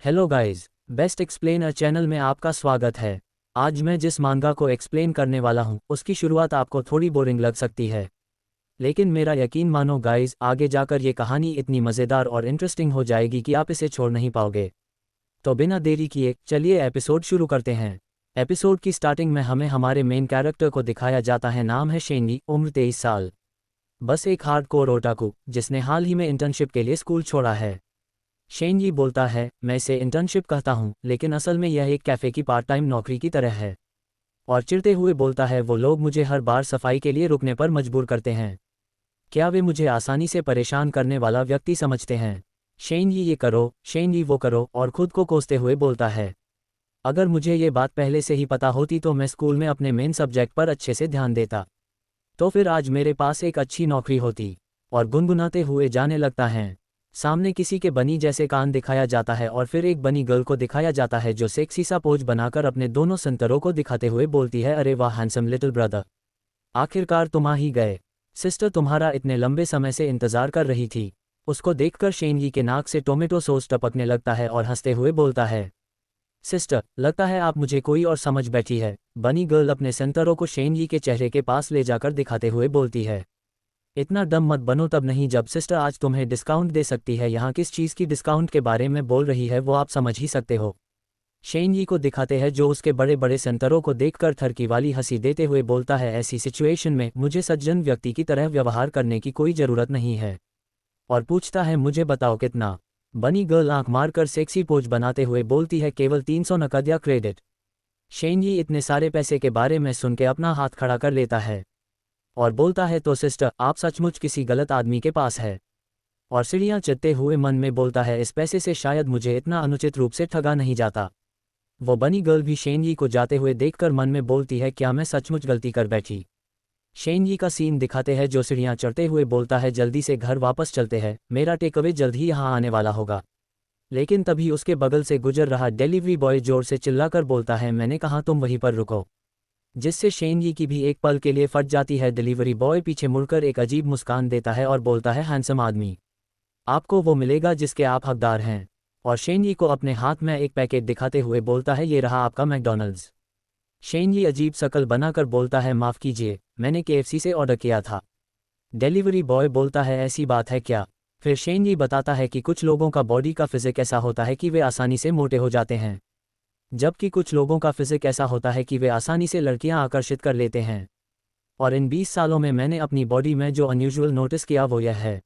Hello guys, best explainer channel में आपका स्वागत है। आज मैं जिस मांगा को एक्सप्लेन करने वाला हूं उसकी शुरुआत आपको थोड़ी बोरिंग लग सकती है, लेकिन मेरा यकीन मानो गाइस, आगे जाकर ये कहानी इतनी मज़ेदार और इंटरेस्टिंग हो जाएगी कि आप इसे छोड़ नहीं पाओगे। तो बिना देरी किए चलिए एपिसोड शुरू करते हैं। एपिसोड की स्टार्टिंग में हमें हमारे मेन कैरेक्टर को दिखाया जाता है। नाम है शेनली, उम्र 23 साल। बस एक हार्डकोर ओटाकू जिसने हाल ही में इंटर्नशिप के लिए स्कूल छोड़ा है। शेनजी बोलता है, मैं इसे इंटर्नशिप कहता हूँ, लेकिन असल में यह एक कैफ़े की पार्ट टाइम नौकरी की तरह है। और चिढ़ते हुए बोलता है, वो लोग मुझे हर बार सफाई के लिए रुकने पर मजबूर करते हैं। क्या वे मुझे आसानी से परेशान करने वाला व्यक्ति समझते हैं? शेनजी ये करो, शेनजी वो करो, और खुद को कोसते हुए बोलता है, अगर मुझे ये बात पहले से ही पता होती तो मैं स्कूल में अपने मेन सब्जेक्ट पर अच्छे से ध्यान देता। तो फिर आज मेरे पास एक अच्छी नौकरी होती। और गुनगुनाते हुए जाने लगता है। सामने किसी के बनी जैसे कान दिखाया जाता है और फिर एक बनी गर्ल को दिखाया जाता है जो सेक्सी सा पोज बनाकर अपने दोनों संतरों को दिखाते हुए बोलती है, अरे वाह हैंडसम लिटिल ब्रदर, आखिरकार तुम आ ही गए। सिस्टर तुम्हारा इतने लंबे समय से इंतजार कर रही थी। उसको देखकर शेनजी के नाक से टोमेटो सॉस टपकने लगता है और हंसते हुए बोलता है, सिस्टर लगता है आप मुझे कोई और समझ बैठी है। बनी गर्ल अपने संतरों को शेनजी के चेहरे के पास ले जाकर दिखाते हुए बोलती है, इतना डम मत बनो, तब नहीं जब सिस्टर आज तुम्हें डिस्काउंट दे सकती है। यहाँ किस चीज़ की डिस्काउंट के बारे में बोल रही है वो आप समझ ही सकते हो। शेनजी को दिखाते हैं जो उसके बड़े बड़े संतरों को देखकर थरकी वाली हंसी देते हुए बोलता है, ऐसी सिचुएशन में मुझे सज्जन व्यक्ति की तरह व्यवहार करने की कोई ज़रूरत नहीं है। और पूछता है, मुझे बताओ कितना? बनी गर्ल आंख मारकर सेक्सी पोज बनाते हुए बोलती है, केवल 300 नकद या क्रेडिट। शेनजी इतने सारे पैसे के बारे में सुन के अपना हाथ खड़ा कर लेता है और बोलता है, तो सिस्टर आप सचमुच किसी गलत आदमी के पास है। और सीढ़ियाँ चढ़ते हुए मन में बोलता है, इस पैसे से शायद मुझे इतना अनुचित रूप से ठगा नहीं जाता। वो बनी गर्ल भी शेनजी को जाते हुए देखकर मन में बोलती है, क्या मैं सचमुच गलती कर बैठी। शेनजी का सीन दिखाते हैं जो सीढ़ियाँ चढ़ते हुए बोलता है, जल्दी से घर वापस चलते हैं, मेरा टेकअवे जल्द ही यहाँ आने वाला होगा। लेकिन तभी उसके बगल से गुजर रहा डिलीवरी बॉय जोर से चिल्लाकर बोलता है, मैंने कहा तुम वहीं पर रुको, जिससे शेनजी की भी एक पल के लिए फट जाती है। डिलीवरी बॉय पीछे मुड़कर एक अजीब मुस्कान देता है और बोलता है, हैंडसम आदमी, आपको वो मिलेगा जिसके आप हकदार हैं। और शेनजी को अपने हाथ में एक पैकेट दिखाते हुए बोलता है, ये रहा आपका मैकडॉनल्ड्स। शेनजी अजीब शकल बनाकर बोलता है, माफ़ कीजिए, मैंने केएफसी से ऑर्डर किया था। डिलीवरी बॉय बोलता है, ऐसी बात है क्या? फिर शेनजी बताता है कि कुछ लोगों का बॉडी का फिजिक ऐसा होता है कि वे आसानी से मोटे हो जाते हैं, जबकि कुछ लोगों का फिजिक ऐसा होता है कि वे आसानी से लड़कियां आकर्षित कर लेते हैं। और इन 20 सालों में मैंने अपनी बॉडी में जो अनयूजुअल नोटिस किया वो यह है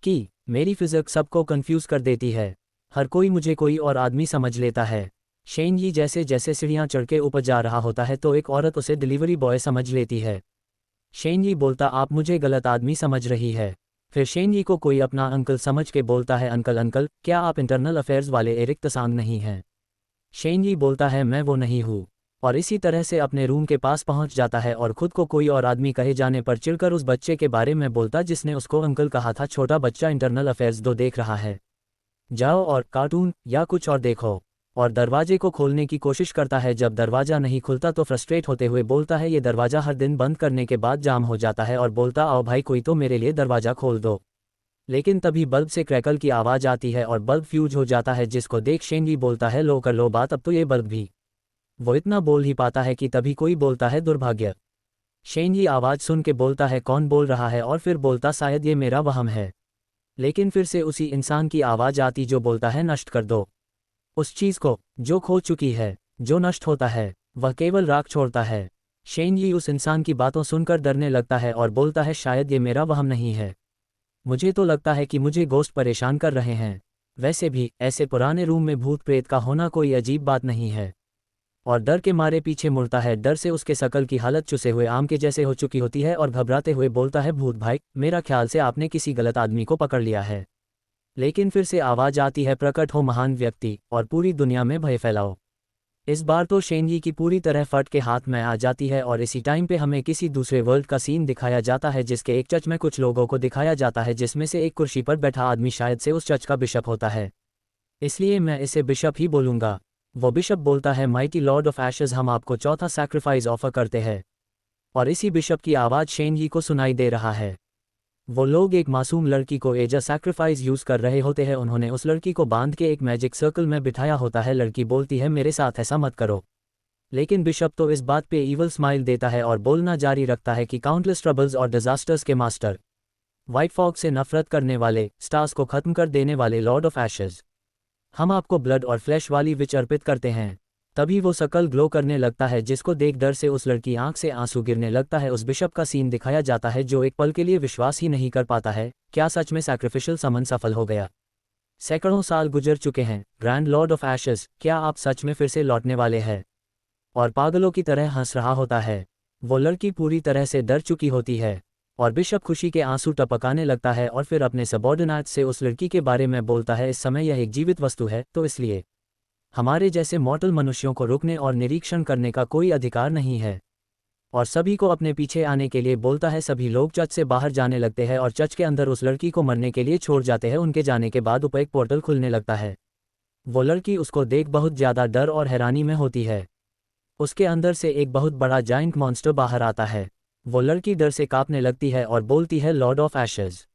कि मेरी फिजिक सबको कंफ्यूज कर देती है। हर कोई मुझे कोई और आदमी समझ लेता है। शेनजी जैसे जैसे सीढ़ियाँ चढ़ के ऊपर जा रहा होता है तो एक औरत उसे डिलीवरी बॉय समझ लेती है। शेनजी बोलता, आप मुझे गलत आदमी समझ रही है। फिर शेनजी को कोई अपना अंकल समझ के बोलता है, अंकल अंकल क्या आप इंटरनल अफेयर्स वाले एरिक तसांग नहीं हैं? शेनजी बोलता है, मैं वो नहीं हूँ। और इसी तरह से अपने रूम के पास पहुंच जाता है और खुद को कोई और आदमी कहे जाने पर चिढ़कर उस बच्चे के बारे में बोलता जिसने उसको अंकल कहा था। छोटा बच्चा इंटरनल अफेयर्स 2 देख रहा है, जाओ और कार्टून या कुछ और देखो। और दरवाजे को खोलने की कोशिश करता है। जब दरवाज़ा नहीं खुलता तो फ्रस्ट्रेट होते हुए बोलता है, ये दरवाज़ा हर दिन बंद करने के बाद जाम हो जाता है। और बोलता, आओ भाई कोई तो मेरे लिए दरवाज़ा खोल दो। लेकिन तभी बल्ब से क्रैकल की आवाज़ आती है और बल्ब फ्यूज हो जाता है, जिसको देख शेनजी बोलता है, लो कर लो बात, अब तो ये बल्ब भी। वो इतना बोल ही पाता है कि तभी कोई बोलता है, दुर्भाग्य। शेनजी आवाज़ सुन के बोलता है, कौन बोल रहा है? और फिर बोलता, शायद ये मेरा वहम है। लेकिन फिर से उसी इंसान की आवाज़ आती जो बोलता है, नष्ट कर दो उस चीज़ को जो खो चुकी है। जो नष्ट होता है वह केवल राख छोड़ता है। शेनजी उस इंसान की बातों सुनकर डरने लगता है और बोलता है, शायद ये मेरा वहम नहीं है, मुझे तो लगता है कि मुझे गोश्त परेशान कर रहे हैं। वैसे भी ऐसे पुराने रूम में भूत प्रेत का होना कोई अजीब बात नहीं है। और डर के मारे पीछे मुड़ता है। डर से उसके शकल की हालत चुसे हुए आम के जैसे हो चुकी होती है और घबराते हुए बोलता है, भूत भाई, मेरा ख्याल से आपने किसी गलत आदमी को पकड़ लिया है। लेकिन फिर से आवाज़ आती है, प्रकट हो महान व्यक्ति और पूरी दुनिया में भय फैलाओ। इस बार तो शेनजी की पूरी तरह फट के हाथ में आ जाती है और इसी टाइम पे हमें किसी दूसरे वर्ल्ड का सीन दिखाया जाता है, जिसके एक चर्च में कुछ लोगों को दिखाया जाता है, जिसमें से एक कुर्सी पर बैठा आदमी शायद से उस चर्च का बिशप होता है, इसलिए मैं इसे बिशप ही बोलूँगा। वो बिशप बोलता है, माइटी लॉर्ड ऑफ एशेस, हम आपको चौथा सैक्रिफाइस ऑफर करते हैं। और इसी बिशप की आवाज़ शेनजी को सुनाई दे रहा है। वो लोग एक मासूम लड़की को एज अ सैक्रिफाइस यूज़ कर रहे होते हैं। उन्होंने उस लड़की को बांध के एक मैजिक सर्कल में बिठाया होता है। लड़की बोलती है मेरे साथ ऐसा मत करो। लेकिन बिशप तो इस बात पे ईवल स्माइल देता है और बोलना जारी रखता है कि काउंटलेस ट्रबल्स और डिजास्टर्स के मास्टर, व्हाइट फॉग से नफरत करने वाले, स्टार्स को खत्म कर देने वाले लॉर्ड ऑफ एशेज, हम आपको ब्लड और फ्लैश वाली विच अर्पित करते हैं। तभी वो सकल ग्लो करने लगता है जिसको देख डर से उस लड़की आंख से आंसू गिरने लगता है। उस बिशप का सीन दिखाया जाता है जो एक पल के लिए विश्वास ही नहीं कर पाता है, क्या सच में सैक्रिफिशियल समन सफल हो गया? सैकड़ों साल गुजर चुके हैं, ग्रैंड लॉर्ड ऑफ एशेज, क्या आप सच में फिर से लौटने वाले हैं? और पागलों की तरह हंस रहा होता है। वो लड़की पूरी तरह से डर चुकी होती है और बिशप खुशी के आंसू टपकाने लगता है और फिर अपने सबॉर्डिनेट से उस लड़की के बारे में बोलता है, इस समय यह एक जीवित वस्तु है, तो इसलिए हमारे जैसे मॉर्टल मनुष्यों को रुकने और निरीक्षण करने का कोई अधिकार नहीं है। और सभी को अपने पीछे आने के लिए बोलता है। सभी लोग चर्च से बाहर जाने लगते हैं और चर्च के अंदर उस लड़की को मरने के लिए छोड़ जाते हैं। उनके जाने के बाद ऊपर एक पोर्टल खुलने लगता है। वो लड़की उसको देख बहुत ज़्यादा डर और हैरानी में होती है। उसके अंदर से एक बहुत बड़ा जाइंट मॉन्स्टर बाहर आता है। वो लड़की डर से कांपने लगती है और बोलती है लॉर्ड ऑफ एशेज।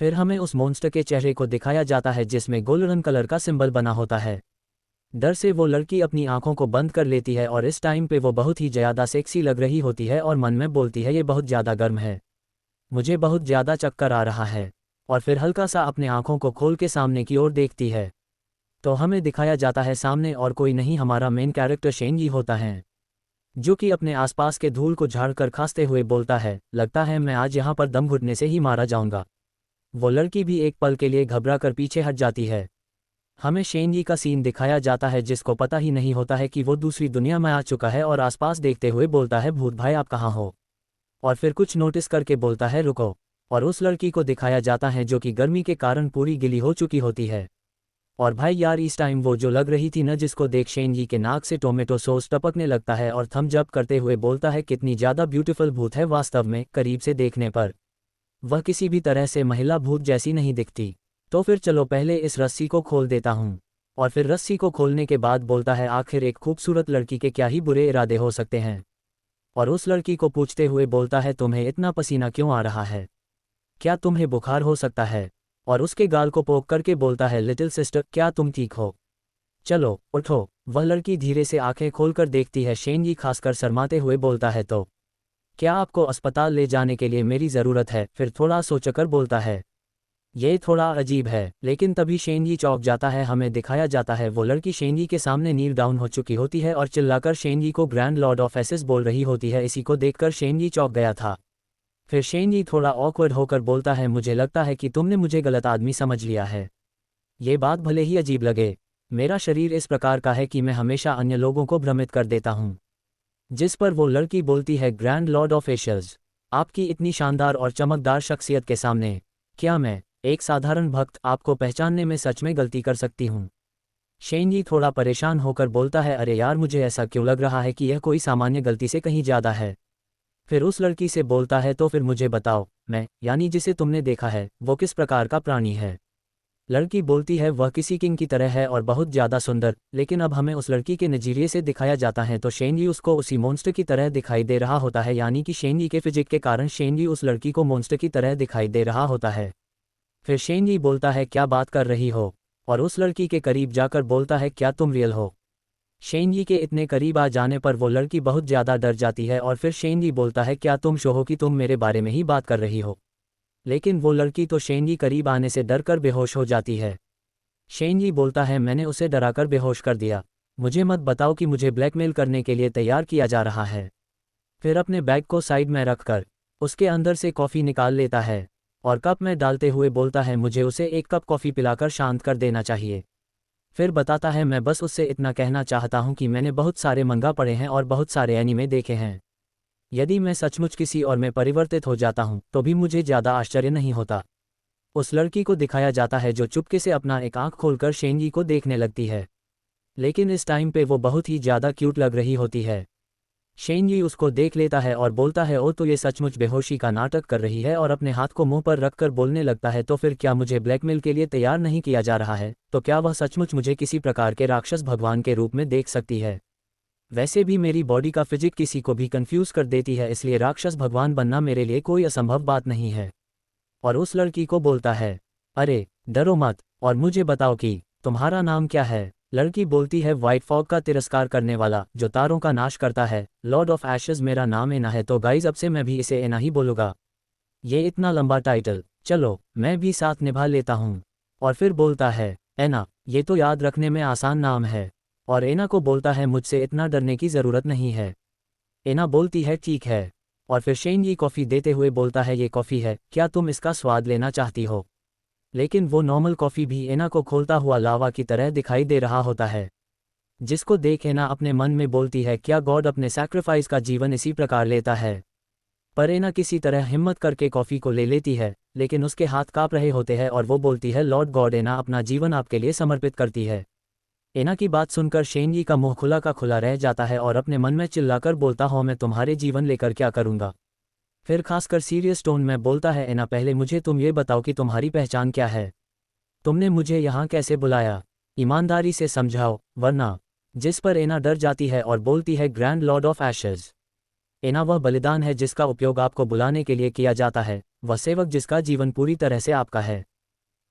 फिर हमें उस मॉन्स्टर के चेहरे को दिखाया जाता है जिसमें गोल्डन कलर का सिंबल बना होता है। डर से वो लड़की अपनी आंखों को बंद कर लेती है और इस टाइम पे वो बहुत ही ज़्यादा सेक्सी लग रही होती है और मन में बोलती है ये बहुत ज़्यादा गर्म है, मुझे बहुत ज़्यादा चक्कर आ रहा है। और फिर हल्का सा अपने आंखों को खोल के सामने की ओर देखती है तो हमें दिखाया जाता है सामने और कोई नहीं, हमारा मेन कैरेक्टर शेन ही होता है, जो कि अपने आसपास के धूल को झाड़कर खांसते हुए बोलता है, लगता है मैं आज यहाँ पर दम घुटने से ही मारा जाऊंगा। वो लड़की भी एक पल के लिए घबरा कर पीछे हट जाती है। हमें शेन का सीन दिखाया जाता है जिसको पता ही नहीं होता है कि वो दूसरी दुनिया में आ चुका है और आसपास देखते हुए बोलता है, भूत भाई आप कहाँ हो? और फिर कुछ नोटिस करके बोलता है रुको। और उस लड़की को दिखाया जाता है जो कि गर्मी के कारण पूरी गिली हो चुकी होती है। और भाई यार इस टाइम वो जो लग रही थी न, जिसको देख शेन के नाक से टोमेटो सॉस टपकने लगता है और थम्स अप करते हुए बोलता है, कितनी ज़्यादा ब्यूटीफुल भूत है। वास्तव में करीब से देखने पर वह किसी भी तरह से महिला भूत जैसी नहीं दिखती। तो फिर चलो पहले इस रस्सी को खोल देता हूँ। और फिर रस्सी को खोलने के बाद बोलता है, आखिर एक खूबसूरत लड़की के क्या ही बुरे इरादे हो सकते हैं। और उस लड़की को पूछते हुए बोलता है, तुम्हें इतना पसीना क्यों आ रहा है? क्या तुम्हें बुखार हो सकता है? और उसके गाल को पोक करके बोलता है, लिटिल सिस्टर क्या तुम ठीक हो? चलो उठो। वह लड़की धीरे से आंखें खोलकर देखती है। शेन खासकर शर्माते हुए बोलता है, तो क्या आपको अस्पताल ले जाने के लिए मेरी ज़रूरत है? फिर थोड़ा सोचकर बोलता है, ये थोड़ा अजीब है। लेकिन तभी शेन चौंक जाता है। हमें दिखाया जाता है वो लड़की शेन के सामने नील डाउन हो चुकी होती है और चिल्लाकर शेन को ग्रैंड लॉर्ड ऑफ एशेज बोल रही होती है। इसी को देखकर शेन चौंक गया था। फिर शेन थोड़ा ऑकवर्ड होकर बोलता है, मुझे लगता है कि तुमने मुझे गलत आदमी समझ लिया है। ये बात भले ही अजीब लगे, मेरा शरीर इस प्रकार का है कि मैं हमेशा अन्य लोगों को भ्रमित कर देता हूँ। जिस पर वो लड़की बोलती है, ग्रैंड लॉर्ड ऑफ एशेज, आपकी इतनी शानदार और चमकदार शख्सियत के सामने क्या मैं एक साधारण भक्त आपको पहचानने में सच में गलती कर सकती हूँ? शेन थोड़ा परेशान होकर बोलता है, अरे यार मुझे ऐसा क्यों लग रहा है कि यह कोई सामान्य गलती से कहीं ज़्यादा है। फिर उस लड़की से बोलता है, तो फिर मुझे बताओ, मैं यानी जिसे तुमने देखा है वो किस प्रकार का प्राणी है? लड़की बोलती है, वह किसी किंग की तरह है और बहुत ज़्यादा सुंदर। लेकिन अब हमें उस लड़की के नज़रिए से दिखाया जाता है तो शेन उसको उसी मॉन्स्टर की तरह दिखाई दे रहा होता है, यानी कि शेन के फिजिक के कारण शेन उस लड़की को मॉन्स्टर की तरह दिखाई दे रहा होता है। फिर शेन बोलता है, क्या बात कर रही हो? और उस लड़की के करीब जाकर बोलता है, क्या तुम रियल हो? शेन के इतने करीब आ जाने पर वो लड़की बहुत ज़्यादा डर जाती है और फिर शेन बोलता है, क्या तुम श्योर हो कि तुम मेरे बारे में ही बात कर रही हो? लेकिन वो लड़की तो शेन करीब आने से डर कर बेहोश हो जाती है। शेन बोलता है, मैंने उसे डराकर बेहोश कर दिया। मुझे मत बताओ कि मुझे ब्लैकमेल करने के लिए तैयार किया जा रहा है। फिर अपने बैग को साइड में रखकर उसके अंदर से कॉफ़ी निकाल लेता है और कप में डालते हुए बोलता है, मुझे उसे एक कप कॉफ़ी पिलाकर शांत कर देना चाहिए। फिर बताता है, मैं बस उससे इतना कहना चाहता हूँ कि मैंने बहुत सारे मंगा पढ़े हैं और बहुत सारे एनीमे देखे हैं। यदि मैं सचमुच किसी और में परिवर्तित हो जाता हूँ तो भी मुझे ज़्यादा आश्चर्य नहीं होता। उस लड़की को दिखाया जाता है जो चुपके से अपना एक आंख खोलकर शेन को देखने लगती है। लेकिन इस टाइम पे वो बहुत ही ज़्यादा क्यूट लग रही होती है। शेन उसको देख लेता है और बोलता है, ओ तो ये सचमुच बेहोशी का नाटक कर रही है, और अपने हाथ को मुंह पर रखकर बोलने लगता है, तो फिर क्या मुझे ब्लैकमेल के लिए तैयार नहीं किया जा रहा है? तो क्या वह सचमुच मुझे किसी प्रकार के राक्षस भगवान के रूप में देख सकती है? वैसे भी मेरी बॉडी का फिजिक किसी को भी कंफ्यूज कर देती है, इसलिए राक्षस भगवान बनना मेरे लिए कोई असंभव बात नहीं है। और उस लड़की को बोलता है, अरे डरो मत और मुझे बताओ कि तुम्हारा नाम क्या है। लड़की बोलती है, व्हाइट फॉग का तिरस्कार करने वाला जो तारों का नाश करता है, लॉर्ड ऑफ एशेज मेरा नाम एना है। तो गाइज अब से मैं भी इसे एना ही बोलूँगा, ये इतना लंबा टाइटल, चलो मैं भी साथ निभा लेता हूँ। और फिर बोलता है, एना ये तो याद रखने में आसान नाम है। और एना को बोलता है, मुझसे इतना डरने की ज़रूरत नहीं है। एना बोलती है, ठीक है। और फिर शेन ये कॉफ़ी देते हुए बोलता है, ये कॉफ़ी है, क्या तुम इसका स्वाद लेना चाहती हो। लेकिन वो नॉर्मल कॉफ़ी भी एना को खोलता हुआ लावा की तरह दिखाई दे रहा होता है, जिसको देख एना अपने मन में बोलती है, क्या गॉड अपने सैक्रिफाइस का जीवन इसी प्रकार लेता है। पर एना किसी तरह हिम्मत करके कॉफ़ी को ले लेती है, लेकिन उसके हाथ काँप रहे होते हैं और वो बोलती है, लॉर्ड गॉड एना अपना जीवन आपके लिए समर्पित करती है। एना की बात सुनकर शेनजी का मुंह खुला का खुला रह जाता है और अपने मन में चिल्लाकर बोलता हूँ, मैं तुम्हारे जीवन लेकर क्या करूँगा। फिर खासकर सीरियस टोन में बोलता है, एना पहले मुझे तुम ये बताओ कि तुम्हारी पहचान क्या है, तुमने मुझे यहाँ कैसे बुलाया, ईमानदारी से समझाओ वरना। जिस पर एना डर जाती है और बोलती है, ग्रैंड लॉर्ड ऑफ एशेज। एना वह बलिदान है जिसका उपयोग आपको बुलाने के लिए किया जाता है, वह सेवक जिसका जीवन पूरी तरह से आपका है।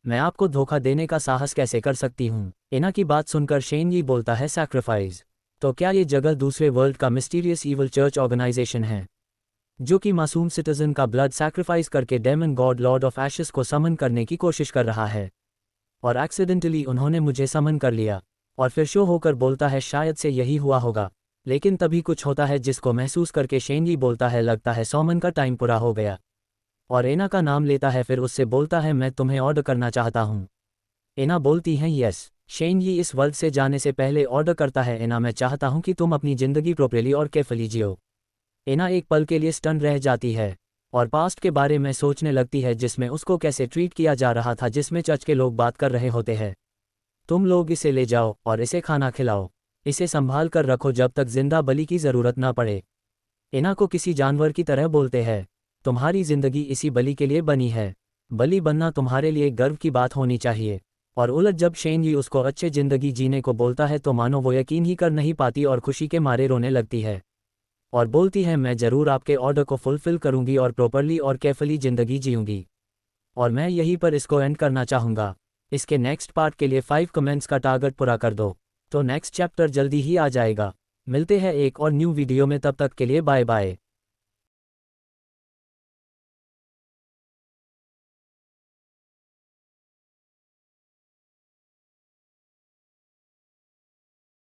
मैं आपको धोखा देने का साहस कैसे कर सकती हूँ। एना की बात सुनकर शेनजी बोलता है, सैक्रिफाइस। तो क्या ये जगह दूसरे वर्ल्ड का मिस्टीरियस ईवल चर्च ऑर्गेनाइजेशन है, जो कि मासूम सिटीजन का ब्लड सैक्रिफाइस करके demon god lord of ashes को समन करने की कोशिश कर रहा है, और एक्सीडेंटली उन्होंने मुझे समन कर लिया। और फिर शो होकर बोलता है, शायद से यही हुआ होगा। लेकिन तभी कुछ होता है जिसको महसूस करके शेनजी बोलता है, लगता है सॉमन का टाइम पूरा हो गया। और एना का नाम लेता है, फिर उससे बोलता है, मैं तुम्हें ऑर्डर करना चाहता हूँ। एना बोलती हैं, यस। शेनजी इस वर्ल्ड से जाने से पहले ऑर्डर करता है, एना मैं चाहता हूँ कि तुम अपनी ज़िंदगी प्रॉपरली और केयरफुली जियो। एना एक पल के लिए स्टन रह जाती है और पास्ट के बारे में सोचने लगती है, जिसमें उसको कैसे ट्रीट किया जा रहा था, जिसमें चर्च के लोग बात कर रहे होते हैं, तुम लोग इसे ले जाओ और इसे खाना खिलाओ, इसे संभाल कर रखो जब तक जिंदा बलि की ज़रूरत ना पड़े। एना को किसी जानवर की तरह बोलते हैं, तुम्हारी ज़िंदगी इसी बलि के लिए बनी है, बलि बनना तुम्हारे लिए गर्व की बात होनी चाहिए। और उलट जब शेनजी उसको अच्छे ज़िंदगी जीने को बोलता है तो मानो वो यकीन ही कर नहीं पाती और खुशी के मारे रोने लगती है और बोलती है, मैं ज़रूर आपके ऑर्डर को फुलफ़िल करूँगी और प्रॉपरली और केयरफुली ज़िंदगी जीऊँगी। और मैं यहीं पर इसको एंड करना चाहूँगा। इसके नेक्स्ट पार्ट के लिए 5 कमेंट्स का टारगेट पूरा कर दो, तो नेक्स्ट चैप्टर जल्दी ही आ जाएगा। मिलते हैं एक और न्यू वीडियो में, तब तक के लिए बाय बाय।